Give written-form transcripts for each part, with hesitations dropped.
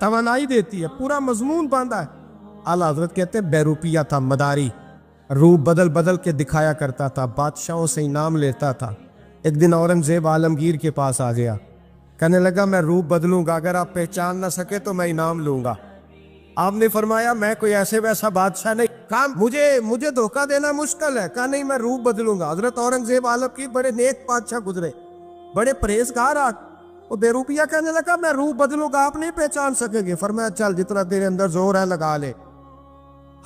توانائی دیتی ہے، پورا مضمون باندھا ہے۔ اعلیٰ حضرت کہتے ہیں بہروپیہ تھا، مداری، روپ بدل بدل کے دکھایا کرتا تھا، بادشاہوں سے انعام لیتا تھا۔ ایک دن اورنگزیب عالمگیر کے پاس آ گیا، کہنے لگا میں روپ بدلوں گا، اگر آپ پہچان نہ سکے تو میں انعام لوں گا۔ آپ نے فرمایا میں کوئی ایسے ویسا بادشاہ نہیں، کہا مجھے دھوکہ دینا مشکل ہے، کہا نہیں میں روپ بدلوں گا۔ حضرت اورنگزیب عالمگیر بڑے نیک بادشاہ گزرے، بڑے پرہیزگار آدمی، وہ بہروپیہ کہنے لگا میں روپ بدلوں گا، آپ نہیں پہچان سکیں گے۔ فرمایا چل جتنا تیرے اندر زور ہے لگا لے۔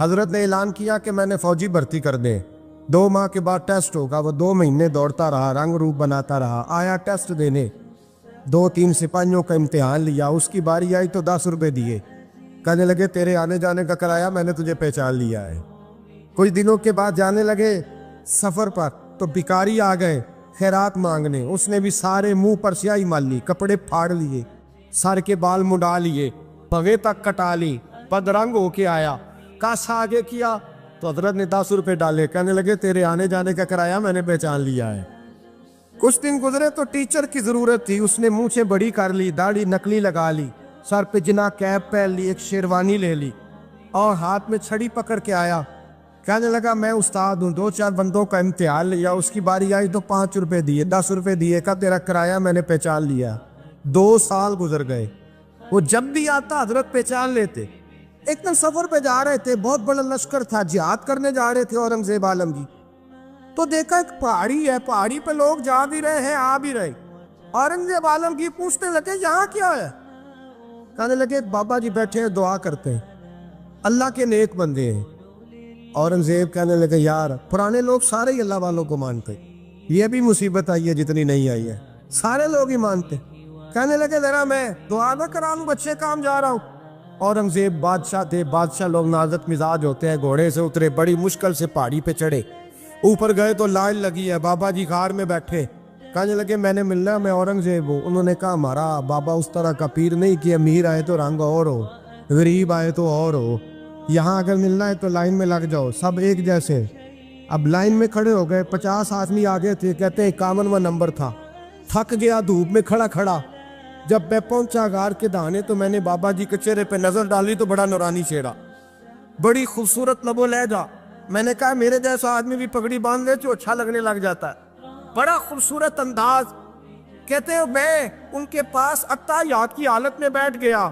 حضرت نے اعلان کیا کہ میں نے فوجی بھرتی کر دے، 2 ماہ کے بعد ٹیسٹ ہوگا۔ وہ 2 مہینے دوڑتا رہا، رنگ روپ بناتا رہا، آیا ٹیسٹ دینے، 2-3 سپاہیوں کا امتحان لیا، اس کی باری آئی تو 10 روپے دیے، کہنے لگے تیرے آنے جانے کا کرایہ میں نے تجھے پہچان لیا ہے۔ کچھ دنوں کے بعد جانے لگے سفر پر تو بھکاری آ گئے خیرات مانگنے، اس نے بھی سارے منہ پر سیاہی مال لی، کپڑے پھاڑ لیے، سر کے بال مڈا لیے، پگے تک کٹا لی، بدرنگ ہو کے آیا، کاسا آگے کیا تو حضرت نے 10 روپے ڈالے، کہنے لگے تیرے آنے جانے کا کرایہ میں نے پہچان لیا ہے۔ کچھ دن گزرے تو ٹیچر کی ضرورت تھی، اس نے مونچھیں بڑی کر لی، داڑھی نکلی لگا لی، سر پہ جنا کیپ پہن لی، ایک شیروانی لے لی اور ہاتھ میں چھڑی پکڑ کے آیا، کہنے لگا میں استاد ہوں، 2-4 بندوں کا امتحان لیا، اس کی باری آئی تو 5 روپے دیے، 10 روپے دیے، کہا تیرا کرایہ میں نے پہچان لیا۔ 2 سال گزر گئے، وہ جب بھی آتا حضرت پہچان لیتے۔ ایک دن سفر پہ جا رہے تھے، بہت بڑا لشکر تھا، جہاد کرنے جا رہے تھے اورنگزیب عالمگیر، تو دیکھا ایک پہاڑی ہے، پہاڑی پہ لوگ جا بھی رہے ہیں آ بھی رہے۔ اورنگزیب عالمگیر پوچھنے لگے یہاں کیا ہے؟ کہنے لگے بابا جی بیٹھے ہیں دعا کرتے ہیں، اللہ کے نیک بندے ہیں۔ اورنگزیب کہنے لگے یار پرانے لوگ سارے ہی اللہ والوں کو مانتے، یہ بھی مصیبت آئی ہے جتنی نہیں آئی ہے، سارے لوگ ہی مانتے۔ کہنے لگے ذرا میں دعا نہ کرا لوں، بچے کام جا رہا ہوں۔ اورنگزیب بادشاہ تھے، بادشاہ لوگ نازک مزاج ہوتے ہیں، گھوڑے سے اترے، بڑی مشکل سے پہاڑی پہ چڑھے، اوپر گئے تو لائن لگی ہے، بابا جی غار میں بیٹھے، کہنے لگے میں نے ملنا، میں اورنگزیب ہوں۔ انہوں نے کہا ہمارا بابا اس طرح کا پیر نہیں کہ امیر آئے تو رنگ اور ہو، غریب آئے تو اور ہو، یہاں اگر ملنا ہے تو لائن میں لگ جاؤ، سب ایک جیسے۔ اب لائن میں کھڑے ہو گئے، 50 آدمی آگے تھے، کہتے 51واں نمبر تھا، تھک گیا دھوپ میں کھڑا کھڑا۔ جب میں پہنچا غار کے دہانے تو میں نے بابا جی کے چہرے پہ نظر ڈالی تو بڑا نورانی چہرہ، بڑی خوبصورت لب و لہجہ۔ میں نے کہا میرے جیسا آدمی بھی پگڑی باندھ لے تو اچھا لگنے لگ جاتا ہے، بڑا خوبصورت انداز۔ کہتے ہیں میں ان کے پاس اتحیات کی حالت میں بیٹھ گیا،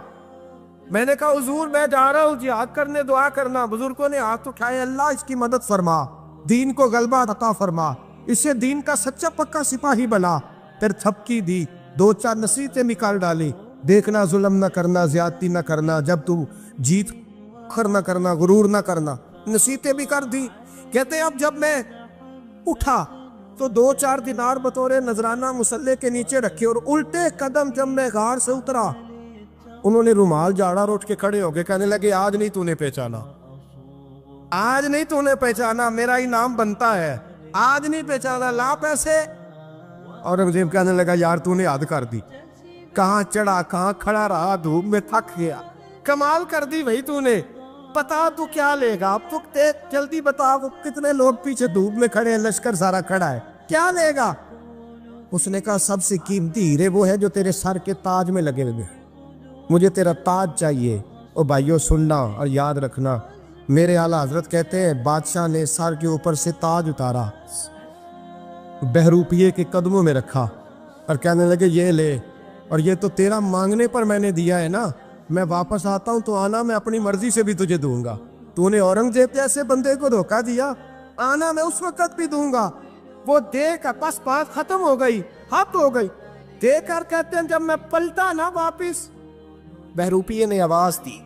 میں نے کہا حضور میں جا رہا ہوں جہاد کرنے، دعا کرنا۔ بزرگوں نے ہاتھ اٹھائے، اللہ اس کی مدد فرما، دین کو غلبہ عطا فرما، اسے دین کا سچا پکا سپاہی بنا۔ پھر تھپکی دی، 2-4 نصیحتیں نکال ڈالی، دیکھنا ظلم نہ کرنا، زیادتی نہ کرنا، جب تو جیت خر نہ کرنا، غرور نہ کرنا، نصیحتیں بھی کر دی۔ کہتے ہیں اب جب میں اٹھا تو 2-4 دینار بطور نذرانہ مسلح کے نیچے رکھے، اور الٹے قدم جب میں غار سے اترا انہوں نے رومال جھاڑا اور اٹھ کے کھڑے ہو گئے، کہنے لگے آج نہیں تو نے پہچانا، آج نہیں تو نے پہچانا، میرا انعام بنتا ہے، آج نہیں پہچانا، لا پیسے۔ اورنگزیب کہنے لگا یار تو نے حد کر دی، کہاں چڑھا کہاں کھڑا رہا، دھوپ میں تھک گیا، کمال کر دی بھائی تو نے، بتا تو کیا لے گا، اب تو جلدی بتا، وہ کتنے لوگ پیچھے دھوپ میں کھڑے ہیں، لشکر سارا کھڑا ہے، کیا لے گا؟ اس نے کہا سب سے قیمتی ہیرے وہ ہے جو تیرے سر کے تاج میں لگے ہوئے، مجھے تیرا تاج چاہیے۔ اور بھائیو سننا اور یاد رکھنا، میرے اعلیٰ حضرت کہتے ہیں بادشاہ نے سر کے اوپر سے تاج اتارا، بہروپیے کے قدموں میں رکھا اور کہنے لگے یہ لے، اور یہ تو تیرا مانگنے پر میں نے دیا ہے نا، میں واپس آتا ہوں تو آنا میں اپنی مرضی سے بھی تجھے دوں گا، تو نے اورنگزیب جیسے بندے کو دھوکہ دیا، آنا میں اس وقت بھی دوں گا۔ وہ دے کر بس بات ختم ہو گئی، حد ہو گئی، دے کر کہتے ہیں جب میں پلٹا نا واپس، بہروپیے نے آواز دی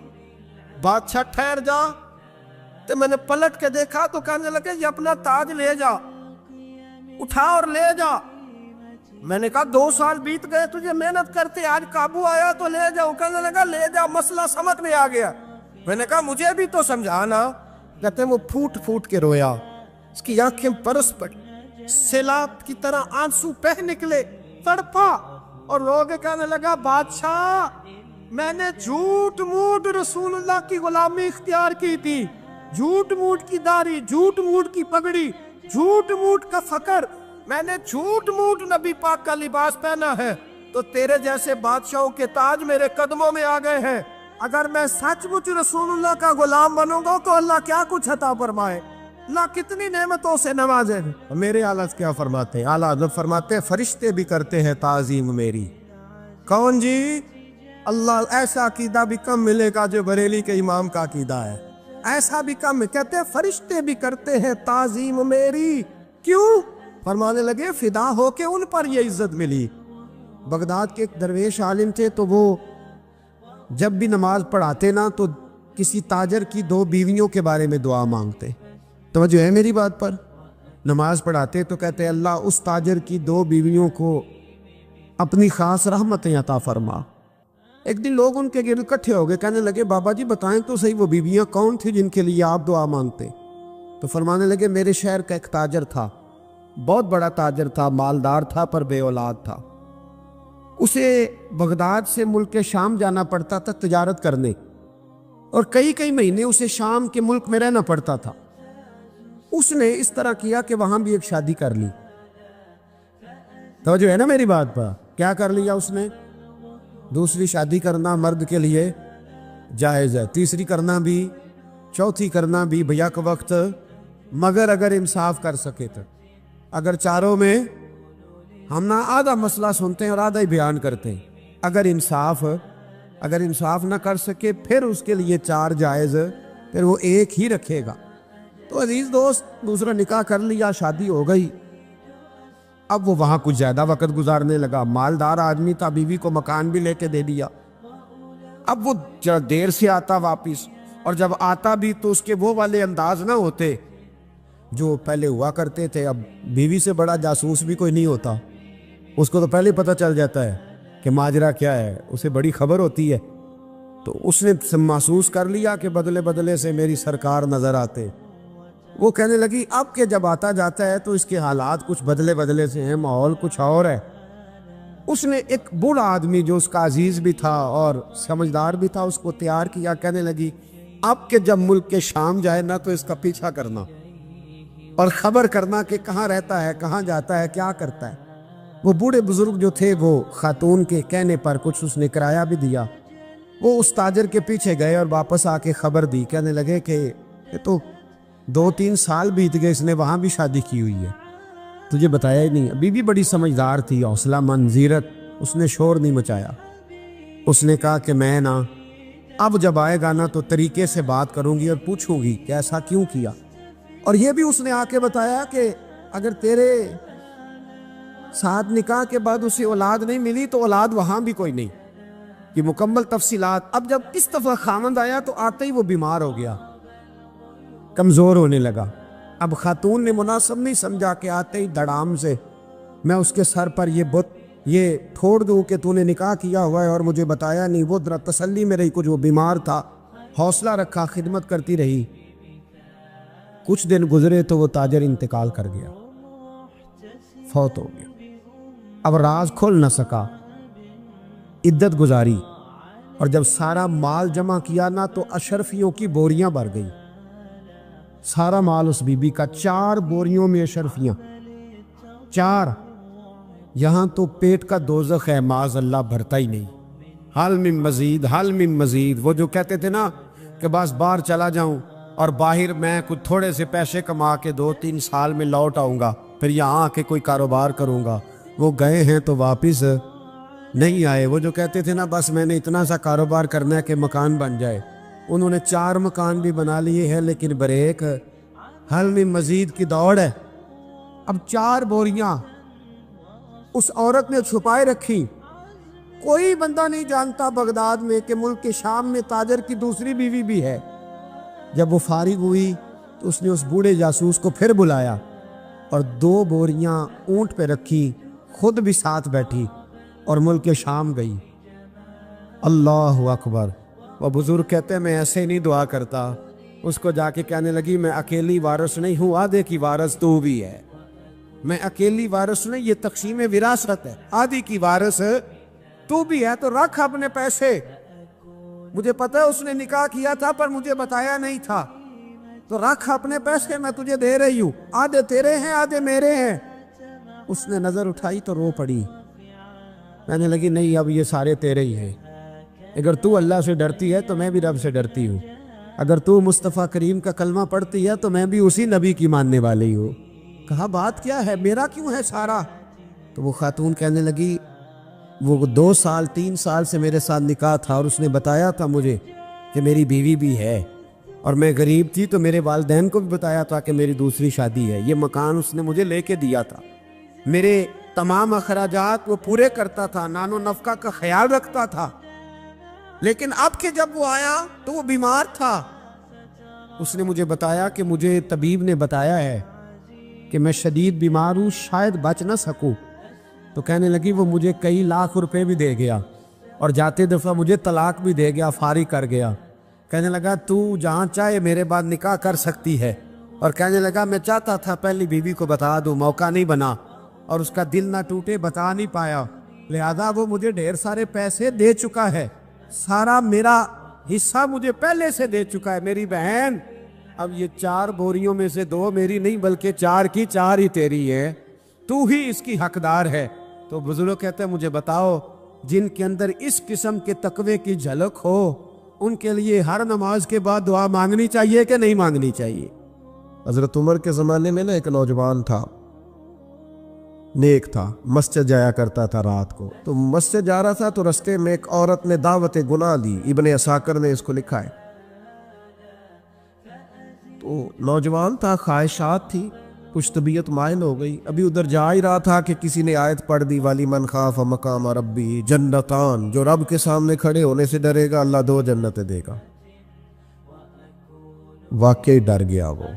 بادشاہ ٹھہر جا، تو میں نے پلٹ کے دیکھا تو کہنے لگے یہ اپنا تاج لے جا، اٹھا اور لے جا۔ میں نے کہا 2 سال بیت گئے تجھے محنت کرتے، آج قابو آیا تو لے جاؤ، کہنے لگا لے جا، مسئلہ سمجھ میں آ گیا۔ میں نے کہا مجھے بھی تو سمجھانا۔ کہتے ہیں وہ پھوٹ پھوٹ کے رویا، اس کی آنکھیں برس پڑی، سیلاب کی طرح آنسو بہہ نکلے، تڑپا اور رو کے کہنے لگا بادشاہ میں نے جھوٹ موٹ رسول اللہ کی غلامی اختیار کی تھی، جھوٹ موٹ کی داڑھی، جھوٹ موٹ کی پگڑی، جھوٹ موٹ کا فقر، میں نے جھوٹ موٹ نبی پاک کا لباس پہنا ہے، تو تیرے جیسے بادشاہوں کے تاج میرے قدموں میں آ گئے ہیں، اگر میں سچ مچ رسول اللہ کا غلام بنوں گا تو اللہ کیا کچھ عطا فرمائے، اللہ کتنی نعمتوں سے نوازے۔ میرے اعلیٰ کیا فرماتے ہیں؟ اعلیٰ حضرت فرماتے ہیں فرشتے بھی کرتے ہیں تعظیم میری۔ کون جی؟ اللہ ایسا عقیدہ بھی کم ملے گا جو بریلی کے امام کا عقیدہ ہے، ایسا بھی کم۔ کہتے ہیں فرشتے بھی کرتے ہیں تعظیم میری۔ کیوں؟ فرمانے لگے فدا ہو کے ان پر یہ عزت ملی۔ بغداد کے ایک درویش عالم تھے، تو وہ جب بھی نماز پڑھاتے نا تو کسی تاجر کی 2 بیویوں کے بارے میں دعا مانگتے۔ توجہ ہے میری بات پر؟ نماز پڑھاتے تو کہتے اللہ اس تاجر کی 2 بیویوں کو اپنی خاص رحمتیں عطا فرما۔ ایک دن لوگ ان کے گرد اکٹھے ہو گئے، کہنے لگے بابا جی بتائیں تو صحیح وہ بیویاں کون تھی جن کے لیے آپ دعا مانگتے؟ تو فرمانے لگے میرے شہر کا ایک تاجر تھا، بہت بڑا تاجر تھا، مالدار تھا پر بے اولاد تھا۔ اسے بغداد سے ملک شام جانا پڑتا تھا تجارت کرنے، اور کئی مہینے اسے شام کے ملک میں رہنا پڑتا تھا۔ اس نے اس طرح کیا کہ وہاں بھی ایک شادی کر لی۔ توجہ ہے نا میری بات پر؟ کیا کر لیا اس نے؟ دوسری شادی کرنا مرد کے لیے جائز ہے، تیسری کرنا بھی، چوتھی کرنا بھی بیک وقت، مگر اگر انصاف کر سکے تو۔ اگر چاروں میں ہم نہ آدھا مسئلہ سنتے ہیں اور آدھا ہی بیان کرتے ہیں، اگر انصاف نہ کر سکے پھر اس کے لیے 4 جائز، پھر وہ ایک ہی رکھے گا۔ تو عزیز دوست دوسرا نکاح کر لیا، شادی ہو گئی۔ اب وہ وہاں کچھ زیادہ وقت گزارنے لگا، مالدار آدمی تھا، بیوی کو مکان بھی لے کے دے دیا۔ اب وہ دیر سے آتا واپس، اور جب آتا بھی تو اس کے وہ والے انداز نہ ہوتے جو پہلے ہوا کرتے تھے۔ اب بیوی سے بڑا جاسوس بھی کوئی نہیں ہوتا، اس کو تو پہلے پتہ چل جاتا ہے کہ ماجرا کیا ہے، اسے بڑی خبر ہوتی ہے۔ تو اس نے محسوس کر لیا کہ بدلے بدلے سے میری سرکار نظر آتے۔ وہ کہنے لگی اب کہ جب آتا جاتا ہے تو اس کے حالات کچھ بدلے بدلے سے ہیں، ماحول کچھ اور ہے۔ اس نے ایک بوڑھا آدمی جو اس کا عزیز بھی تھا اور سمجھدار بھی تھا اس کو تیار کیا۔ کہنے لگی اب کہ جب ملک کے شام جائے نا تو اس کا پیچھا کرنا اور خبر کرنا کہ کہاں رہتا ہے، کہاں جاتا ہے، کیا کرتا ہے۔ وہ بوڑھے بزرگ جو تھے وہ خاتون کے کہنے پر کچھ اس نے کرایہ بھی دیا۔ وہ اس تاجر کے پیچھے گئے اور واپس آ کے خبر دی۔ کہنے لگے کہ یہ تو 2-3 سال بیت گئے، اس نے وہاں بھی شادی کی ہوئی ہے، تجھے بتایا ہی نہیں۔ ابھی بھی بڑی سمجھدار تھی، حوصلہ مند، زیرت، اس نے شور نہیں مچایا۔ اس نے کہا کہ میں نا اب جب آئے گا نا تو طریقے سے بات کروں گی اور پوچھوں گی کہ ایسا کیوں کیا۔ اور یہ بھی اس نے آ کے بتایا کہ اگر تیرے ساتھ نکاح کے بعد اسے اولاد نہیں ملی تو اولاد وہاں بھی کوئی نہیں، یہ مکمل تفصیلات۔ اب جب اس دفعہ خامند آیا تو آتے ہی وہ بیمار ہو گیا، کمزور ہونے لگا۔ اب خاتون نے مناسب نہیں سمجھا کہ آتے ہی دڑام سے میں اس کے سر پر یہ ٹھوڑ دوں کہ تو نے نکاح کیا ہوا ہے اور مجھے بتایا نہیں۔ وہ ذرا تسلی میں رہی، کچھ وہ بیمار تھا، حوصلہ رکھا، خدمت کرتی رہی۔ کچھ دن گزرے تو وہ تاجر انتقال کر گیا، فوت ہو گیا۔ اب راز کھل نہ سکا، عدت گزاری، اور جب سارا مال جمع کیا نا تو اشرفیوں کی بوریاں بھر گئی۔ سارا مال اس بی بی کا، 4 بوریوں میں اشرفیاں، 4۔ یہاں تو پیٹ کا دوزخ ہے، معاذ اللہ بھرتا ہی نہیں۔ حل من مزید، حل من مزید۔ وہ جو کہتے تھے نا کہ بس باہر چلا جاؤں اور باہر میں کچھ تھوڑے سے پیسے کما کے 2-3 سال میں لوٹ آؤں گا، پھر یہاں آ کے کوئی کاروبار کروں گا، وہ گئے ہیں تو واپس نہیں آئے۔ وہ جو کہتے تھے نا بس میں نے اتنا سا کاروبار کرنا ہے کہ مکان بن جائے، انہوں نے 4 مکان بھی بنا لیے ہیں، لیکن بریک حل میں مزید کی دوڑ ہے۔ اب 4 بوریاں اس عورت نے چھپائے رکھی، کوئی بندہ نہیں جانتا بغداد میں کہ ملک کے شام میں تاجر کی دوسری بیوی بھی ہے۔ جب وہ فارغ ہوئی تو اس نے اس بوڑھے جاسوس کو پھر بلایا اور 2 بوریاں اونٹ پہ رکھی، خود بھی ساتھ بیٹھی اور ملک شام گئی۔ اللہ اکبر۔ وہ بزرگ کہتے ہیں میں ایسے نہیں دعا کرتا۔ اس کو جا کے کہنے لگی میں اکیلی وارث نہیں ہوں، آدھے کی وارث تو بھی ہے۔ میں اکیلی وارث نہیں، یہ تقسیم وراثت ہے، آدھی کی وارث تو بھی ہے، تو رکھ اپنے پیسے۔ مجھے پتہ ہے اس نے نکاح کیا تھا پر مجھے بتایا نہیں تھا، تو رکھ اپنے پیسے، میں تجھے دے رہی ہوں، آدھے تیرے ہیں آدھے میرے ہیں۔ اس نے نظر اٹھائی تو رو پڑی، کہنے لگی نہیں اب یہ سارے تیرے ہی ہیں۔ اگر تو اللہ سے ڈرتی ہے تو میں بھی رب سے ڈرتی ہوں، اگر تو مصطفیٰ کریم کا کلمہ پڑھتی ہے تو میں بھی اسی نبی کی ماننے والی ہوں۔ کہا بات کیا ہے، میرا کیوں ہے سارا؟ تو وہ خاتون کہنے لگی وہ 2 سال 3 سال سے میرے ساتھ نکاح تھا، اور اس نے بتایا تھا مجھے کہ میری بیوی بھی ہے، اور میں غریب تھی تو میرے والدین کو بھی بتایا تھا کہ میری دوسری شادی ہے۔ یہ مکان اس نے مجھے لے کے دیا تھا، میرے تمام اخراجات وہ پورے کرتا تھا، نان و نفقہ کا خیال رکھتا تھا، لیکن اب کہ جب وہ آیا تو وہ بیمار تھا۔ اس نے مجھے بتایا کہ مجھے طبیب نے بتایا ہے کہ میں شدید بیمار ہوں، شاید بچ نہ سکوں۔ تو کہنے لگی وہ مجھے کئی لاکھ روپے بھی دے گیا، اور جاتے دفعہ مجھے طلاق بھی دے گیا، فارغ کر گیا۔ کہنے لگا تو جہاں چاہے میرے بعد نکاح کر سکتی ہے، اور کہنے لگا میں چاہتا تھا پہلی بیوی کو بتا دوں، موقع نہیں بنا، اور اس کا دل نہ ٹوٹے، بتا نہیں پایا، لہذا وہ مجھے ڈھیر سارے پیسے دے چکا ہے، سارا میرا حصہ مجھے پہلے سے دے چکا ہے۔ میری بہن اب یہ 4 بوریوں میں سے 2 میری نہیں بلکہ 4 کی 4 ہی تیری ہے، تو ہی اس کی حقدار ہے۔ تو بزرگ کہتے ہیں مجھے بتاؤ جن کے اندر اس قسم کے تقوی کی جھلک ہو ان کے لیے ہر نماز کے بعد دعا مانگنی چاہیے کہ نہیں مانگنی چاہیے؟ حضرت عمر کے زمانے میں نا ایک نوجوان تھا، نیک تھا، مسجد جایا کرتا تھا رات کو، تو مسجد جا رہا تھا تو رستے میں ایک عورت نے دعوت گناہ دی، ابن عساکر نے اس کو لکھا ہے۔ تو نوجوان تھا، خواہشات تھی، کچھ طبیعت مائل ہو گئی، ابھی ادھر جا ہی رہا تھا کہ کسی نے آیت پڑھ دی والی من خاف مقام ربی جنتان، جو رب کے سامنے کھڑے ہونے سے ڈرے گا اللہ 2 جنتیں دے گا۔ واقعی ڈر گیا، وہ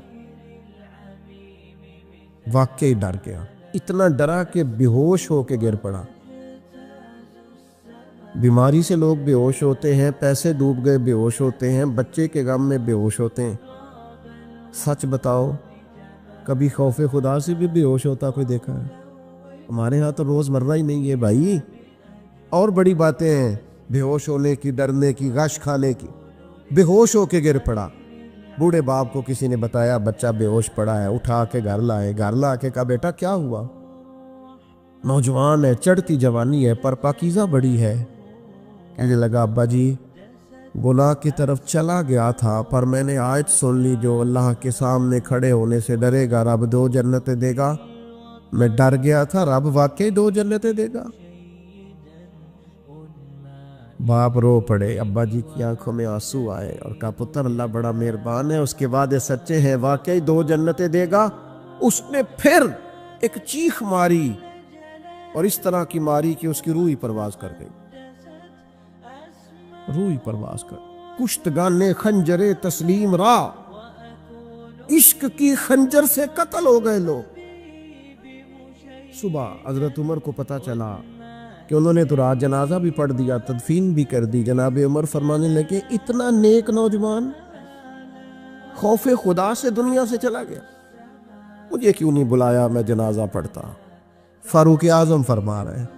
واقعی ڈر گیا، اتنا ڈرا کہ بے ہوش ہو کے گر پڑا۔ بیماری سے لوگ بے ہوش ہوتے ہیں، پیسے ڈوب گئے بے ہوش ہوتے ہیں، بچے کے غم میں بے ہوش ہوتے ہیں۔ سچ بتاؤ کبھی خوف خدا سے بھی بے ہوش ہوتا کوئی دیکھا ہے؟ ہمارے ہاں تو روز مرہ ہی نہیں ہے بھائی، اور بڑی باتیں ہیں بے ہوش ہونے کی، ڈرنے کی، غش کھانے کی۔ بے ہوش ہو کے گر پڑا، بوڑھے باپ کو کسی نے بتایا بچہ بے ہوش پڑا ہے، اٹھا کے گھر لائے، گھر لا کے کہا بیٹا کیا ہوا؟ نوجوان ہے، چڑھتی جوانی ہے، پر پاکیزہ بڑی ہے۔ کہنے لگا ابا جی گناہ کی طرف چلا گیا تھا، پر میں نے آیت سن لی جو اللہ کے سامنے کھڑے ہونے سے ڈرے گا رب 2 جنتیں دے گا، میں ڈر گیا تھا، رب واقعی 2 جنتیں دے گا۔ باپ رو پڑے، ابا جی کی آنکھوں میں آنسو آئے اور کہا پتر اللہ بڑا مہربان ہے، اس کے وعدے سچے ہیں، واقعی 2 جنتیں دے گا۔ اس نے پھر ایک چیخ ماری اور اس طرح کی ماری کہ اس کی روح ہی پرواز کر گئی، روح ہی پرواز کر۔ کشتگان خنجر تسلیم را، عشق کی خنجر سے قتل ہو گئے لوگ۔ صبح حضرت عمر کو پتہ چلا کہ انہوں نے تو رات جنازہ بھی پڑھ دیا، تدفین بھی کر دی۔ جناب عمر فرمانے لگے اتنا نیک نوجوان خوف خدا سے دنیا سے چلا گیا، مجھے کیوں نہیں بلایا میں جنازہ پڑھتا؟ فاروق اعظم فرما رہے ہیں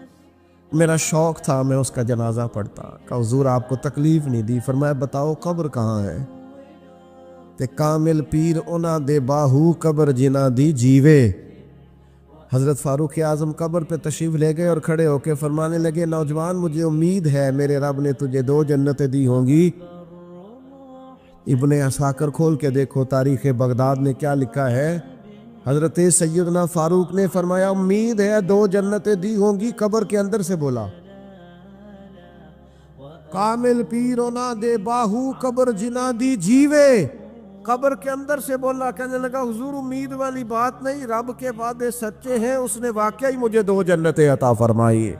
میرا شوق تھا میں اس کا جنازہ پڑھتا۔ کہ حضور آپ کو تکلیف نہیں دی؟ فرمایا بتاؤ قبر کہاں ہے؟ تے کامل پیر اونا دے باہو قبر جنا دی جیوے۔ حضرت فاروق اعظم قبر پہ تشریف لے گئے اور کھڑے ہو کے فرمانے لگے نوجوان مجھے امید ہے میرے رب نے تجھے 2 جنتیں دی ہوں گی۔ ابن عساکر کھول کے دیکھو تاریخ بغداد نے کیا لکھا ہے۔ حضرت سیدنا فاروق نے فرمایا امید ہے 2 جنتیں دی ہوں گی، قبر کے اندر سے بولا کامل پیرونا دے باہو قبر جنا دی جیوے، قبر کے اندر سے بولا۔ کہنے لگا حضور امید والی بات نہیں، رب کے وعدے سچے ہیں، اس نے واقعی مجھے 2 جنتیں عطا فرمائی،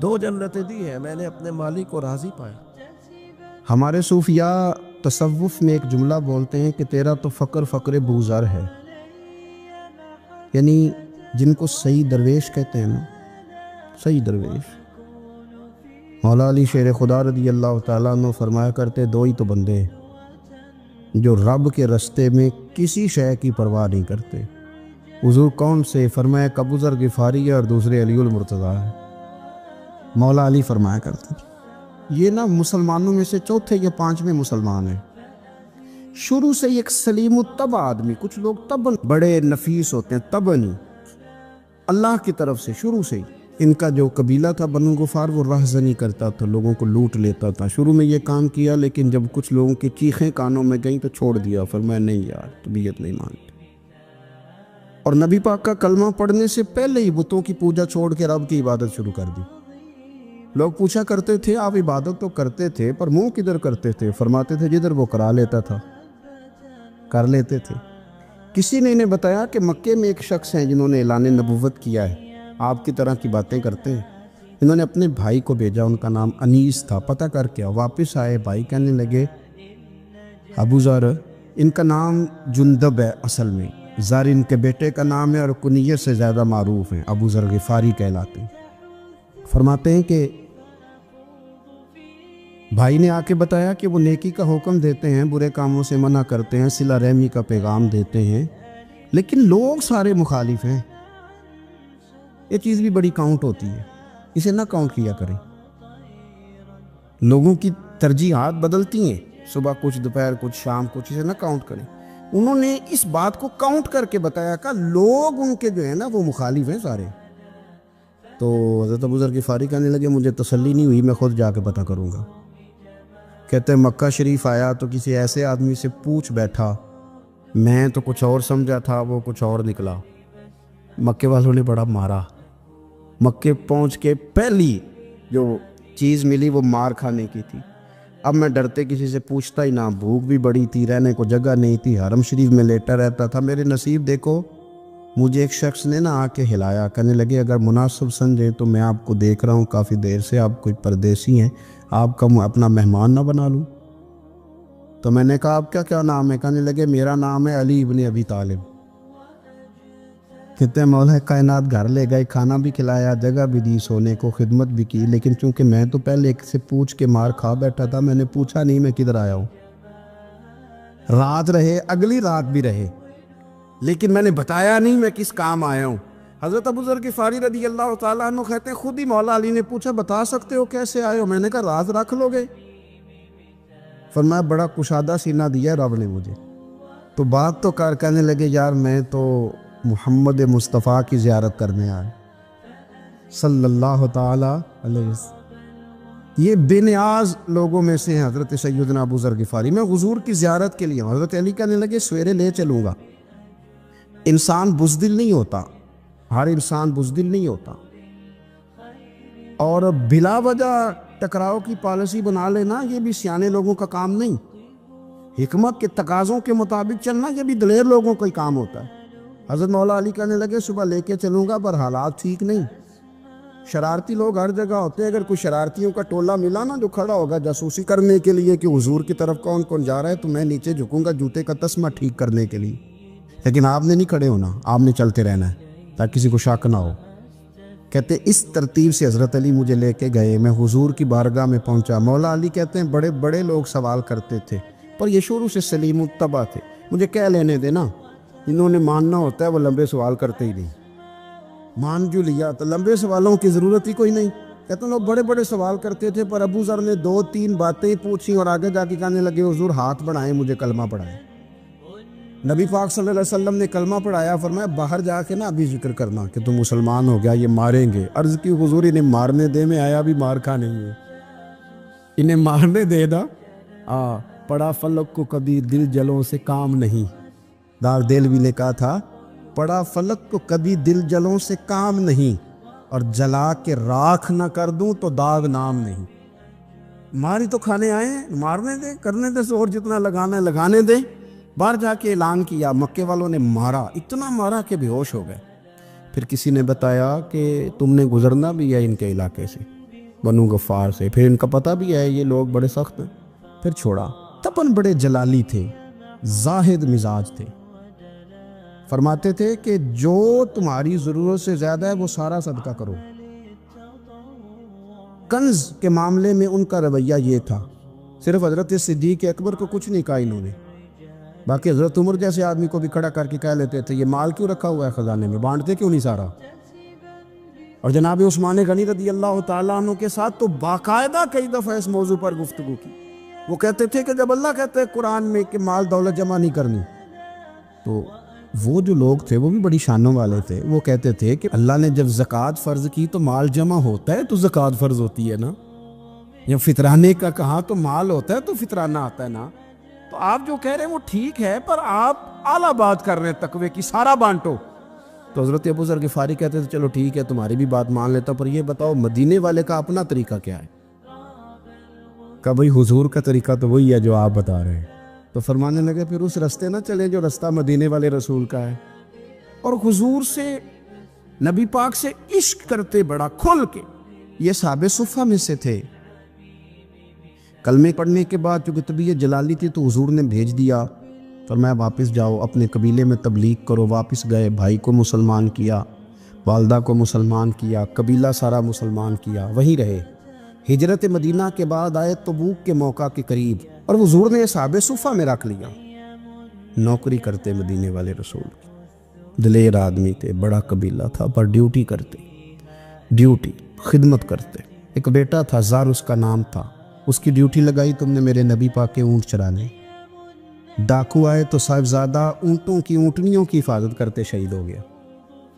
2 جنتیں دی ہیں، میں نے اپنے مالک کو راضی پایا۔ ہمارے صوفیاء تصوف میں ایک جملہ بولتے ہیں کہ تیرا تو فقر فقر بوزر ہے، یعنی جن کو صحیح درویش کہتے ہیں نا، صحیح درویش۔ مولا علی شیر خدا رضی اللہ تعالیٰ عنہ فرمایا کرتے 2 ہی تو بندے ہیں جو رب کے رستے میں کسی شے کی پرواہ نہیں کرتے۔ حضور کون سے؟ فرمایا ابو ذر غفاری ہے اور دوسرے علی المرتضیٰ ہے۔ مولا علی فرمایا کرتے یہ نا مسلمانوں میں سے 4 یا 5ویں مسلمان ہیں، شروع سے ایک سلیم الطبع آدمی، کچھ لوگ طبعاً بڑے نفیس ہوتے ہیں، طبعاً اللہ کی طرف سے شروع سے ہی ان کا جو قبیلہ تھا بنو غفار وہ رہزنی کرتا تھا، لوگوں کو لوٹ لیتا تھا۔ شروع میں یہ کام کیا، لیکن جب کچھ لوگوں کی چیخیں کانوں میں گئیں تو چھوڑ دیا، فرمایا نہیں یار طبیعت نہیں مانتی۔ اور نبی پاک کا کلمہ پڑھنے سے پہلے ہی بتوں کی پوجا چھوڑ کے رب کی عبادت شروع کر دی۔ لوگ پوچھا کرتے تھے آپ عبادت تو کرتے تھے پر منہ کدھر کرتے تھے؟ فرماتے تھے جدھر وہ کرا لیتا تھا کر لیتے تھے۔ کسی نے انہیں بتایا کہ مکے میں ایک شخص ہیں جنہوں نے اعلان نبوت کیا ہے، آپ کی طرح کی باتیں کرتے ہیں۔ انہوں نے اپنے بھائی کو بھیجا، ان کا نام انیس تھا، پتہ کر کے واپس آئے، بھائی کہنے لگے ابو ذر، ان کا نام جندب ہے، اصل میں ذر ان کے بیٹے کا نام ہے اور کنیت سے زیادہ معروف ہیں، ابو ذر غفاری کہلاتے ہیں۔ فرماتے ہیں کہ بھائی نے آ کے بتایا کہ وہ نیکی کا حکم دیتے ہیں، برے کاموں سے منع کرتے ہیں، صلہ رحمی کا پیغام دیتے ہیں، لیکن لوگ سارے مخالف ہیں۔ یہ چیز بھی بڑی کاؤنٹ ہوتی ہے، اسے نہ کاؤنٹ کیا کریں۔ لوگوں کی ترجیحات بدلتی ہیں، صبح کچھ، دوپہر کچھ، شام کچھ، اسے نہ کاؤنٹ کریں۔ انہوں نے اس بات کو کاؤنٹ کر کے بتایا کہ لوگ ان کے جو ہیں نا وہ مخالف ہیں سارے۔ تو حضرت ابو ذر غفاری کہنے لگے مجھے تسلی نہیں ہوئی، میں خود جا کے پتہ کروں گا۔ کہتے ہیں مکہ شریف آیا تو کسی ایسے آدمی سے پوچھ بیٹھا، میں تو کچھ اور سمجھا تھا، وہ کچھ اور نکلا۔ مکے والوں نے بڑا مارا۔ مکے پہنچ کے پہلی جو چیز ملی وہ مار کھانے کی تھی۔ اب میں ڈرتے کسی سے پوچھتا ہی نہ، بھوک بھی بڑی تھی، رہنے کو جگہ نہیں تھی، حرم شریف میں لیٹا رہتا تھا۔ میرے نصیب دیکھو، مجھے ایک شخص نے آ کے ہلایا، کہنے لگے اگر مناسب سمجھے تو میں آپ کو دیکھ رہا ہوں کافی دیر سے، آپ کوئی پردیسی ہیں، آپ کا اپنا مہمان نہ بنا لوں؟ تو میں نے کہا آپ کا کیا نام ہے؟ کہنے لگے میرا نام ہے علی ابن ابی طالب۔ کہتے ہیں مولا کائنات گھر لے گئے، کھانا بھی کھلایا، جگہ بھی دی، سونے کو خدمت بھی کی، لیکن چونکہ میں تو پہلے ایک سے پوچھ کے مار کھا بیٹھا تھا، میں نے پوچھا نہیں میں کدھر آیا ہوں۔ رات رہے، اگلی رات بھی رہے، لیکن میں نے بتایا نہیں میں کس کام آیا ہوں۔ حضرت ابو ذر غفاری رضی اللہ تعالیٰ عنہ کہتے ہیں خود ہی مولا علی نے پوچھا بتا سکتے ہو کیسے آئے ہو؟ میں نے کہا راز رکھ لو گے؟ فرمایا بڑا کشادہ سینہ دیا رب نے مجھے۔ تو بات تو کر، کہنے لگے یار میں تو محمد مصطفیٰ کی زیارت کرنے آئے صلی اللہ تعالیٰ علیہ وسلم۔ یہ بے نیاز لوگوں میں سے ہیں حضرت سیدنا ابو ذر غفاری۔ میں حضور کی زیارت کے لیے ہوں۔ حضرت علی کہنے لگے سویرے لے چلوں گا۔ انسان بزدل نہیں ہوتا، ہر انسان بزدل نہیں ہوتا، اور بلا وجہ ٹکراؤ کی پالیسی بنا لینا یہ بھی سیانے لوگوں کا کام نہیں۔ حکمت کے تقاضوں کے مطابق چلنا یہ بھی دلیر لوگوں کا ہی کام ہوتا ہے۔ حضرت مولا علی کہنے لگے صبح لے کے چلوں گا پر حالات ٹھیک نہیں، شرارتی لوگ ہر جگہ ہوتے ہیں، اگر کوئی شرارتیوں کا ٹولہ ملا نا جو کھڑا ہوگا جاسوسی کرنے کے لیے کہ حضور کی طرف کون کون جا رہا ہے، تو میں نیچے جھکوں گا جوتے کا تسمہ ٹھیک کرنے کے لیے، لیکن آپ نے نہیں کھڑے ہونا، آپ نے چلتے رہنا ہے تاکہ کسی کو شک نہ ہو۔ کہتے اس ترتیب سے حضرت علی مجھے لے کے گئے، میں حضور کی بارگاہ میں پہنچا۔ مولا علی کہتے ہیں بڑے بڑے لوگ سوال کرتے تھے پر یہ شروع سے سلیم الطبع تھے، مجھے کہہ لینے دینا، انہوں نے ماننا ہوتا ہے وہ لمبے سوال کرتے ہی نہیں، مان جو لیا تو لمبے سوالوں کی ضرورت ہی کوئی نہیں۔ کہتے ہیں لوگ بڑے بڑے سوال کرتے تھے پر ابو ذر نے 2-3 باتیں پوچھی اور آگے جا کے کہنے لگے حضور ہاتھ بڑھائیں مجھے کلمہ پڑھائیں۔ نبی پاک صلی اللہ علیہ وسلم نے کلمہ پڑھایا، فرمایا باہر جا کے نا ابھی ذکر کرنا کہ تم مسلمان ہو گیا، یہ ماریں گے۔ عرض کی حضور انہیں مارنے دے، میں آیا بھی مار کھانے میں، انہیں مارنے دے دا۔ پڑا فلک کو کبھی دل جلوں سے کام نہیں، دار دل بھی نے کہا تھا پڑا فلک کو کبھی دل جلوں سے کام نہیں، اور جلا کے راکھ نہ کر دوں تو داغ نام نہیں۔ ماری تو کھانے آئے ہیں، مارنے دے، کرنے دے زور جتنا لگانا ہے لگانے دے۔ باہر جا کے اعلان کیا، مکے والوں نے مارا، اتنا مارا کہ بے ہوش ہو گئے۔ پھر کسی نے بتایا کہ تم نے گزرنا بھی ہے ان کے علاقے سے، بنو غفار سے، پھر ان کا پتہ بھی ہے یہ لوگ بڑے سخت ہیں۔ پھر چھوڑا۔ تپن بڑے جلالی تھے، زاہد مزاج تھے، فرماتے تھے کہ جو تمہاری ضرورت سے زیادہ ہے وہ سارا صدقہ کرو۔ کنز کے معاملے میں ان کا رویہ یہ تھا، صرف حضرت صدیق اکبر کو کچھ نہیں کہا انہوں نے، باقی حضرت عمر جیسے آدمی کو بھی کھڑا کر کے کہہ لیتے تھے یہ مال کیوں رکھا ہوا ہے خزانے میں، بانٹتے کیوں نہیں سارا؟ اور جناب عثمان غنی رضی اللہ تعالیٰ عنہ کے ساتھ تو باقاعدہ کئی دفعہ اس موضوع پر گفتگو کی۔ وہ کہتے تھے کہ جب اللہ کہتے ہیں قرآن میں کہ مال دولت جمع نہیں کرنی، تو وہ جو لوگ تھے وہ بھی بڑی شانوں والے تھے. وہ کہتے تھے کہ اللہ نے جب زکوٰۃ فرض کی تو مال جمع ہوتا ہے تو زکوٰۃ فرض ہوتی ہے نا. یا فطرانے کا کہا تو مال ہوتا ہے تو فطرانہ آتا ہے نا. تو آپ جو کہہ رہے ہیں وہ ٹھیک ہے، پر آپ اعلیٰ بات کر رہے ہیں تقوی کی، سارا بانٹو. تو حضرت ابو ذر غفاری کہتے تھے چلو ٹھیک ہے تمہاری بھی بات مان لیتا، پر یہ بتاؤ مدینے والے کا اپنا طریقہ کیا ہے؟ کہ بھئی حضور کا طریقہ تو وہی ہے جو آپ بتا رہے ہیں. تو فرمانے لگے پھر اس رستے نہ چلے جو رستہ مدینے والے رسول کا ہے. اور حضور سے، نبی پاک سے عشق کرتے بڑا کھل کے. یہ صحابہ صفہ میں سے تھے. کلمے پڑھنے کے بعد چونکہ طبیعت جلالی تھی تو حضور نے بھیج دیا، فرمایا واپس جاؤ اپنے قبیلے میں تبلیغ کرو. واپس گئے، بھائی کو مسلمان کیا، والدہ کو مسلمان کیا، قبیلہ سارا مسلمان کیا، وہیں رہے. ہجرت مدینہ کے بعد آئے تبوک کے موقع کے قریب، اور حضور نے صحابہ صفہ میں رکھ لیا. نوکری کرتے مدینے والے رسول کی، دلیر آدمی تھے، بڑا قبیلہ تھا، پر ڈیوٹی کرتے، ڈیوٹی خدمت کرتے. ایک بیٹا تھا زار اس کا نام تھا، اس کی ڈیوٹی لگائی تم نے میرے نبی پاک کے اونٹ چرانے. ڈاکو آئے تو صاحبزادہ اونٹوں کی، اونٹنیوں کی حفاظت کرتے شہید ہو گیا.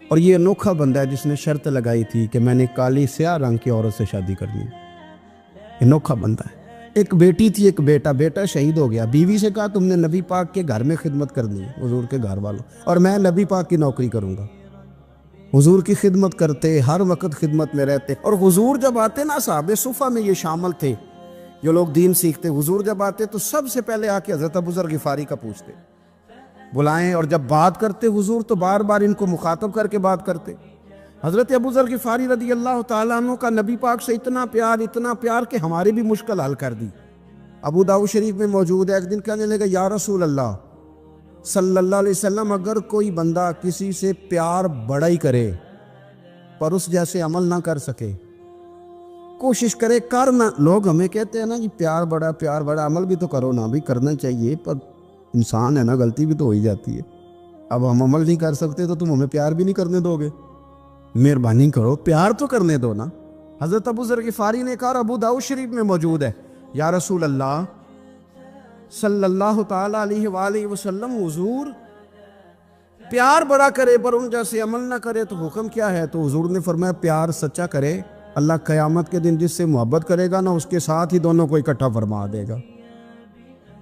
اور یہ انوکھا بندہ ہے جس نے شرط لگائی تھی کہ میں نے کالی سیاہ رنگ کی عورت سے شادی کرنی. انوکھا بندہ ہے. ایک بیٹی تھی، ایک بیٹا، بیٹا شہید ہو گیا. بیوی سے کہا تم نے نبی پاک کے گھر میں خدمت کرنی ہے، حضور کے گھر والوں، اور میں نبی پاک کی نوکری کروں گا. حضور کی خدمت کرتے، ہر وقت خدمت میں رہتے. اور حضور جب آتے نا، صحابہ صفہ میں یہ شامل تھے جو لوگ دین سیکھتے، حضور جب آتے تو سب سے پہلے آ کے حضرت ابو ذر غفاری کا پوچھتے، بلائیں. اور جب بات کرتے حضور تو بار بار ان کو مخاطب کر کے بات کرتے. حضرت ابو ذر غفاری رضی اللہ تعالیٰ عنہ کا نبی پاک سے اتنا پیار کہ ہماری بھی مشکل حل کر دی. ابو داؤد شریف میں موجود ہے. ایک دن کہنے لگا یا رسول اللہ صلی اللہ علیہ وسلم، اگر کوئی بندہ کسی سے پیار بڑا ہی کرے پر اس جیسے عمل نہ کر سکے، کوشش کرے کرنا. لوگ ہمیں کہتے ہیں نا جی پیار بڑا، عمل بھی تو کرو نا. بھی کرنا چاہیے، پر انسان ہے نا، غلطی بھی تو ہو ہی جاتی ہے. اب ہم عمل نہیں کر سکتے تو تم ہمیں پیار بھی نہیں کرنے دو گے؟ مہربانی کرو، پیار تو کرنے دو نا. حضرت ابو ذر غفاری نے کہا، ابو داؤد شریف میں موجود ہے، یا رسول اللہ صلی اللہ تعالیٰ علیہ وآلہ وسلم، حضور پیار بڑا کرے پر ان جیسے عمل نہ کرے تو حکم کیا ہے؟ تو حضور نے فرمایا پیار سچا کرے، اللہ قیامت کے دن جس سے محبت کرے گا نا اس کے ساتھ ہی دونوں کو اکٹھا فرما دے گا.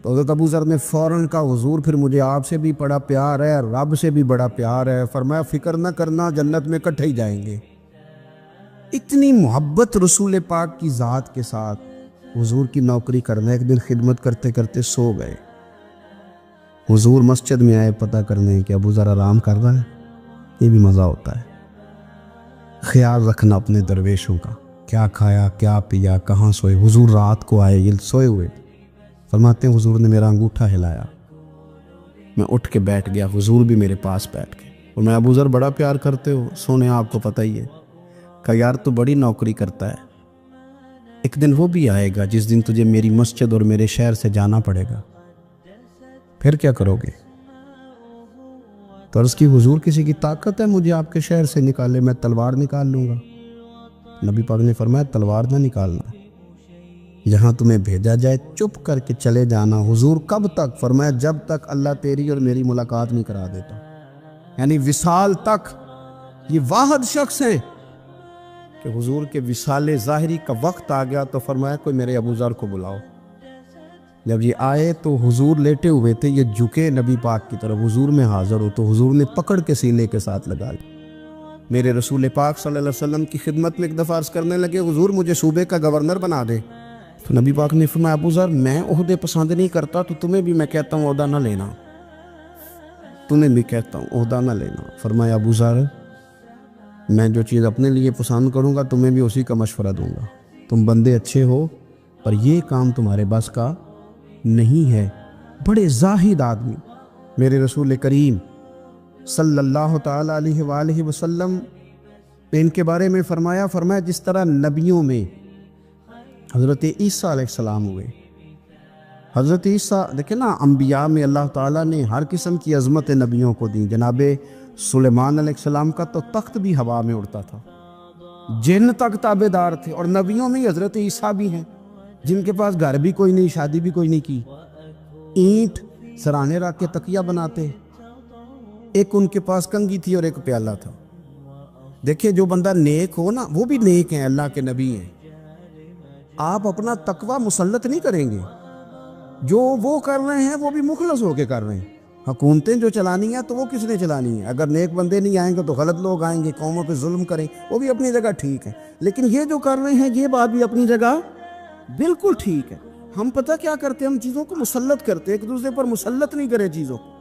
تو حضرت ابو ذر نے فوراً کہا، حضور پھر مجھے آپ سے بھی بڑا پیار ہے، رب سے بھی بڑا پیار ہے. فرمایا فکر نہ کرنا، جنت میں اکٹھے ہی جائیں گے. اتنی محبت رسول پاک کی ذات کے ساتھ. حضور کی نوکری کرنا. ایک دن خدمت کرتے کرتے سو گئے. حضور مسجد میں آئے پتہ کرنے کہ ابو ذر آرام کر رہا ہے. یہ بھی مزہ ہوتا ہے، خیال رکھنا اپنے درویشوں کا، کیا کھایا کیا پیا، کہاں سوئے. حضور رات کو آئے، یہ سوئے ہوئے. فرماتے ہیں حضور نے میرا انگوٹھا ہلایا، میں اٹھ کے بیٹھ گیا، حضور بھی میرے پاس بیٹھ گئے. اور میں ابو ذر بڑا پیار کرتے ہو، سونے آپ کو پتہ ہی ہے. کہا یار تو بڑی نوکری کرتا ہے، ایک دن وہ بھی آئے گا جس دن تجھے میری مسجد اور میرے شہر سے جانا پڑے گا، پھر کیا کرو گے؟ تو عرض کی حضور کسی کی طاقت ہے مجھے آپ کے شہر سے نکالے؟ میں تلوار نکال لوں گا. نبی پاک نے فرمایا تلوار نہ نکالنا، یہاں تمہیں بھیجا جائے چپ کر کے چلے جانا. حضور کب تک؟ فرمایا جب تک اللہ تیری اور میری ملاقات نہیں کرا دیتا، یعنی وصال تک. یہ واحد شخص ہیں کہ حضور کے وصال ظاہری کا وقت آ گیا تو فرمایا کوئی میرے ابو ذر کو بلاؤ. جب یہ آئے تو حضور لیٹے ہوئے تھے، یہ جھکے نبی پاک کی طرف، حضور میں حاضر ہو تو حضور نے پکڑ کے سینے کے ساتھ لگا لی. میرے رسول پاک صلی اللہ علیہ وسلم کی خدمت میں ایک دفعہ عرض کرنے لگے حضور مجھے صوبے کا گورنر بنا دے. تو نبی پاک نے فرمایا ابو ذر میں عہدے پسند نہیں کرتا، تو تمہیں بھی میں کہتا ہوں عہدہ نہ لینا، تمہیں بھی کہتا ہوں عہدہ نہ لینا. فرمایا ابو ذر میں جو چیز اپنے لیے پسند کروں گا تمہیں بھی اسی کا مشورہ دوں گا. تم بندے اچھے ہو پر یہ کام تمہارے بس کا نہیں ہے. بڑے زاہد آدمی. میرے رسول کریم صلی اللہ تعالیٰ علیہ وآلہ وسلم نے ان کے بارے میں فرمایا جس طرح نبیوں میں حضرت عیسیٰ علیہ السلام ہوئے. حضرت عیسیٰ دیکھیں نا، انبیاء میں اللہ تعالیٰ نے ہر قسم کی عظمت نبیوں کو دی. جناب سلیمان علیہ السلام کا تو تخت بھی ہوا میں اڑتا تھا، جن تک تابع دار تھے. اور نبیوں میں حضرت عیسیٰ بھی ہیں جن کے پاس گھر بھی کوئی نہیں، شادی بھی کوئی نہیں کی، اینٹ سرانے رکھ کے تکیہ بناتے. ایک ان کے پاس کنگھی تھی اور ایک پیالہ تھا. دیکھیں جو بندہ نیک ہو نا وہ بھی نیک ہیں, اللہ کے نبی ہیں. آپ اپنا تقوی مسلط نہیں کریں گے, جو وہ کر رہے ہیں وہ بھی مخلص ہو کے کر رہے ہیں. حکومتیں جو چلانی ہیں تو وہ کس نے چلانی ہے؟ اگر نیک بندے نہیں آئیں گے تو غلط لوگ آئیں گے, قوموں پہ ظلم کریں, وہ بھی اپنی جگہ ٹھیک ہے. لیکن یہ جو کر رہے ہیں یہ بات بھی اپنی جگہ بالکل ٹھیک ہے. ہم پتہ کیا کرتے ہیں, ہم چیزوں کو مسلط کرتے ہیں, ایک دوسرے پر مسلط نہیں کرے چیزوں کو.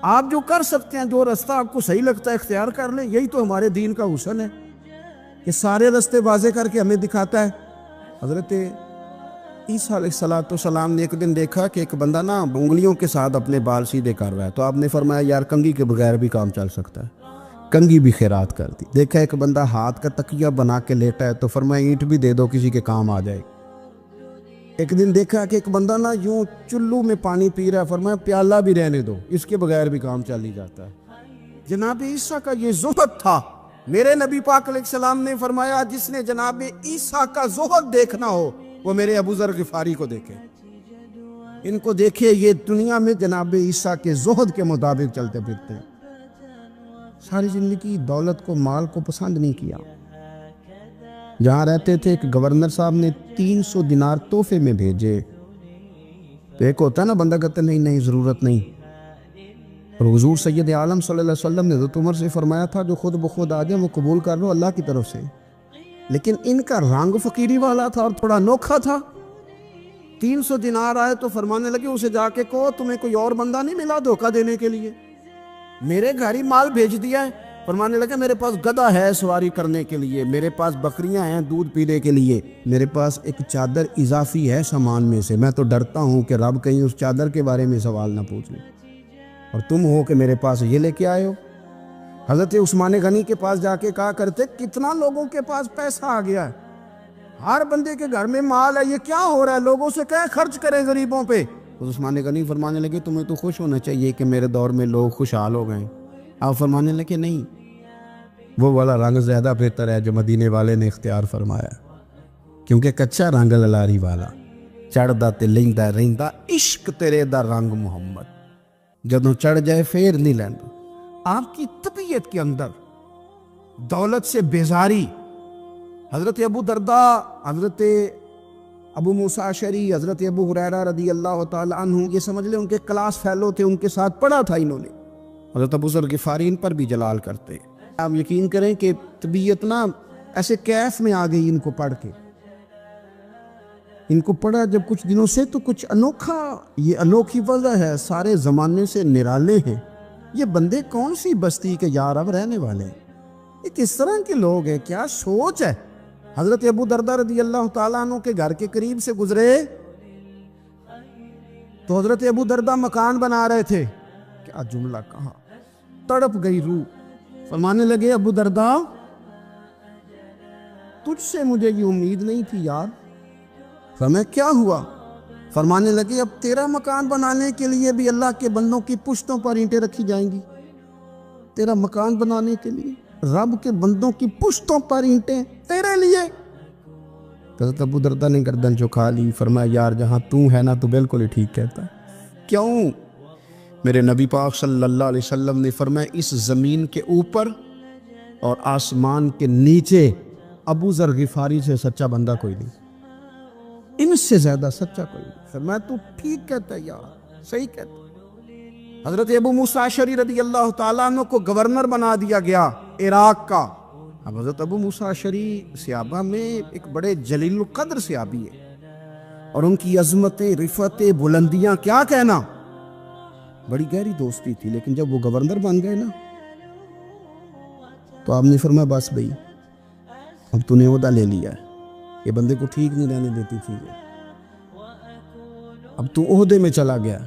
آپ جو کر سکتے ہیں, جو رستہ آپ کو صحیح لگتا ہے اختیار کر لیں. یہی تو ہمارے دین کا حسن ہے, یہ سارے رستے واضح کر کے ہمیں دکھاتا ہے. حضرت عیسیٰ علیہ السلام نے ایک دن دیکھا کہ ایک بندہ نا انگلیوں کے ساتھ اپنے بال سیدھے کر رہا ہے, تو آپ نے فرمایا یار کنگھی کے بغیر بھی کام چل سکتا ہے. کنگھی بھی خیرات کر دی. دیکھا ایک بندہ ہاتھ کا تکیہ بنا کے لیٹا ہے, تو فرمایا اینٹ بھی دے دو, کسی کے کام آ جائے. ایک دن دیکھا کہ ایک بندہ نا یوں چلو میں پانی پی رہا ہے, فرمایا پیالہ بھی رہنے دو, اس کے بغیر بھی کام چل ہی جاتا ہے. جناب عیسیٰ کا یہ زہد تھا. میرے نبی پاک علیہ السلام نے فرمایا جس نے جناب عیسیٰ کا زہد دیکھنا ہو وہ میرے ابو ذر غفاری کو دیکھے. ان کو دیکھے, یہ دنیا میں جناب عیسیٰ کے زہد کے مطابق چلتے پھرتے ہیں. ساری زندگی دولت کو, مال کو پسند نہیں کیا. جہاں رہتے تھے ایک گورنر صاحب نے 300 دینار تحفے میں بھیجے. تو ایک ہوتا ہے نا بندہ کہتا ہے نہیں نہیں ضرورت نہیں. اور حضور سید عالم صلی اللہ علیہ وسلم نے حضرت عمر سے فرمایا تھا جو خود بخود آ جائے وہ قبول کر لو اللہ کی طرف سے. لیکن ان کا رنگ فقیری والا تھا اور تھوڑا انوکھا تھا. 300 دینار آئے تو فرمانے لگے اسے جا کے کہو تمہیں کوئی اور بندہ نہیں ملا دھوکہ دینے کے لیے, میرے گھر ہی مال بھیج دیا ہے. فرمانے لگے میرے پاس گدھا ہے سواری کرنے کے لیے, میرے پاس بکریاں ہیں دودھ پینے کے لیے, میرے پاس ایک چادر اضافی ہے سامان میں سے, میں تو ڈرتا ہوں کہ رب کہیں اس چادر کے بارے میں سوال نہ پوچھ لے, اور تم ہو کہ میرے پاس یہ لے کے آئے ہو. حضرت عثمان غنی کے پاس جا کے کہا کرتے کتنا لوگوں کے پاس پیسہ آ گیا ہے, ہر بندے کے گھر میں مال ہے, یہ کیا ہو رہا ہے, لوگوں سے کہیں خرچ کریں غریبوں پہ. تو عثمان غنی فرمانے لگے تمہیں تو خوش ہونا چاہیے کہ میرے دور میں لوگ خوشحال ہو گئے. آپ فرمانے لگے نہیں, وہ والا رنگ زیادہ بہتر ہے جو مدینے والے نے اختیار فرمایا, کیونکہ کچا رنگ للاری والا چڑھدا تے لیندا رہندا عشق تیرے دا رنگ محمد, جدوں چڑھ جائے پھر نہیں لیندا. آپ کی طبیعت کے اندر دولت سے بیزاری. حضرت ابو درداء, حضرت ابو موسیٰ اشعری, حضرت ابو ہریرہ رضی اللہ تعالی عنہ, یہ سمجھ لیں ان کے کلاس فیلو تھے, ان کے ساتھ پڑھا تھا انہوں نے. حضرت ابو ذر غفاری ان پر بھی جلال کرتے. آپ یقین کریں کہ طبیعت نا ایسے کیف میں آ گئی ان کو پڑھ کے. ان کو پڑھا جب کچھ دنوں سے تو کچھ انوکھا, یہ انوکھی وجہ ہے, سارے زمانے سے نرالے ہیں. یہ بندے کون سی بستی کے یار اب رہنے والے ہیں, یہ کس طرح کے لوگ ہیں, کیا سوچ ہے. حضرت ابو درداء رضی اللہ تعالیٰ عنہ کے گھر کے قریب سے گزرے تو حضرت ابو درداء مکان بنا رہے تھے. کیا جملہ کہا, تڑپ گئی روح. فرمانے لگے ابو درداء تجھ سے مجھے یہ امید نہیں تھی یار. فرمایا کیا ہوا؟ فرمانے لگے اب تیرا مکان بنانے کے لیے بھی اللہ کے بندوں کی پشتوں پر اینٹیں رکھی جائیں گی. تیرا مکان بنانے کے لیے رب کے بندوں کی پشتوں پر اینٹیں تیرے لیے. حضرت ابو درداء نے گردن جھکا لی. فرمایا یار جہاں تو ہے نا تو بالکل ہی ٹھیک کہتا ہے. کیوں؟ میرے نبی پاک صلی اللہ علیہ وسلم نے فرمایا اس زمین کے اوپر اور آسمان کے نیچے ابو ذر غفاری سے سچا بندہ کوئی نہیں, ان سے زیادہ سچا کوئی نہیں. فرمایا تو ٹھیک کہتا ہے یار, صحیح کہتا ہے. حضرت ابو موسیٰ اشعری رضی اللہ تعالیٰ عنہ کو گورنر بنا دیا گیا عراق کا. اب حضرت ابو موسیٰ اشعری صحابہ میں ایک بڑے جلیل القدر صحابی ہے, اور ان کی عظمتیں, رفتیں, بلندیاں کیا کہنا, بڑی گہری دوستی تھی. لیکن جب وہ گورنر بن گئے نا تو آپ نے فرمایا بس بھئی اب تو نے عہدہ لے لیا ہے, یہ بندے کو ٹھیک نہیں رہنے دیتی تھی, اب تو عہدے میں چلا گیا.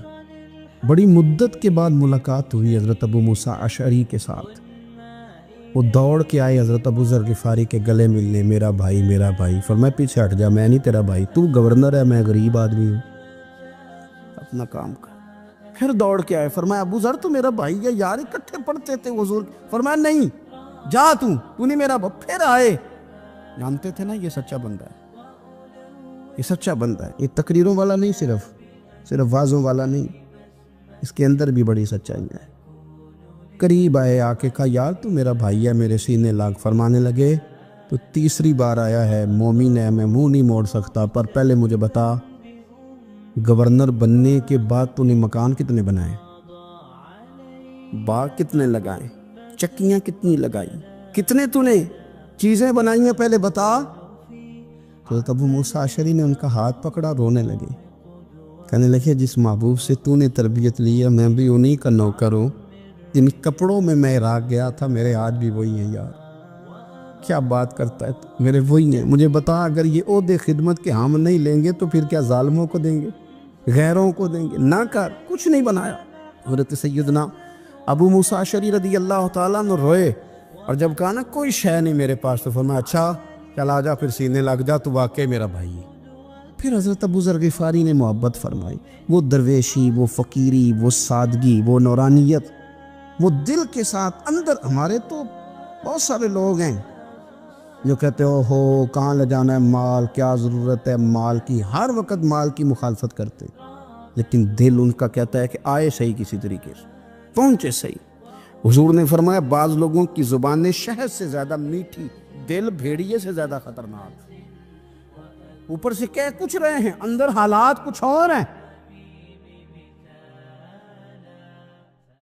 بڑی مدت کے بعد ملاقات ہوئی حضرت ابو موسیٰ اشعری کے ساتھ. وہ دوڑ کے آئے حضرت ابو ذر غفاری کے گلے ملنے, میرا بھائی میرا بھائی. فرمایا پیچھے ہٹ جا, میں نہیں تیرا بھائی, تو گورنر ہے, میں غریب آدمی ہوں, اپنا کام کر. پھر دوڑ کے آئے. فرمایا ابو ذر تو میرا بھائی ہے یار, اکٹھے پڑھتے تھے حضور. فرمایا نہیں جا, تو نہیں میرا بھائی. پھر آئے. جانتے تھے نا یہ سچا بندہ ہے, یہ سچا بندہ ہے, یہ تقریروں والا نہیں, صرف وعظوں والا نہیں, اس کے اندر بھی بڑی سچائی ہے. قریب آئے، آ کے کہا یار تو میرا بھائی ہے، میرے سینے لاگ. فرمانے لگے تو تیسری بار آیا ہے، مومن ہے، میں منہ نہیں موڑ سکتا، پر پہلے مجھے بتا گورنر بننے کے بعد تو نے مکان کتنے بنائے، باغ کتنے لگائے، چکیاں کتنی لگائی، کتنے تو نے چیزیں بنائی ہیں، پہلے بتا. تو ابو موسیٰ اشعری نے ان کا ہاتھ پکڑا، رونے لگے، کہنے لگے جس محبوب سے تو نے تربیت لی ہے میں بھی انہی کا نوکر ہوں، جن کپڑوں میں میں عراق گیا تھا میرے ہاتھ بھی وہی ہیں. یار کیا بات کرتا ہے تو، میرے وہی ہیں. مجھے بتا اگر یہ عہدے خدمت کے ہم نہیں لیں گے تو پھر کیا ظالموں کو دیں گے، غیروں کو دیں گے؟ نہ کر، کچھ نہیں بنایا. حضرت سیدنا ابو موسیٰ اشعری رضی اللہ تعالیٰ عنہ روئے، اور جب کہا نا کوئی شے نہیں میرے پاس، تو فرمایا اچھا چل آ جا پھر سینے لگ جا، تو واقعی میرا بھائی ہے. پھر حضرت ابو ذر غفاری نے محبت فرمائی، وہ درویشی، وہ فقیری، وہ سادگی، وہ نورانیت، وہ دل کے ساتھ اندر. ہمارے تو بہت سارے لوگ ہیں جو کہتے ہو کہاں لے جانا ہے مال، کیا ضرورت ہے مال کی، ہر وقت مال کی مخالفت کرتے، لیکن دل ان کا کہتا ہے کہ آئے صحیح، کسی طریقے سے پہنچے صحیح. حضور نے فرمایا بعض لوگوں کی زبانیں شہد سے زیادہ میٹھی، دل بھیڑیے سے زیادہ خطرناک. اوپر سے کہہ کچھ رہے ہیں، اندر حالات کچھ اور ہیں.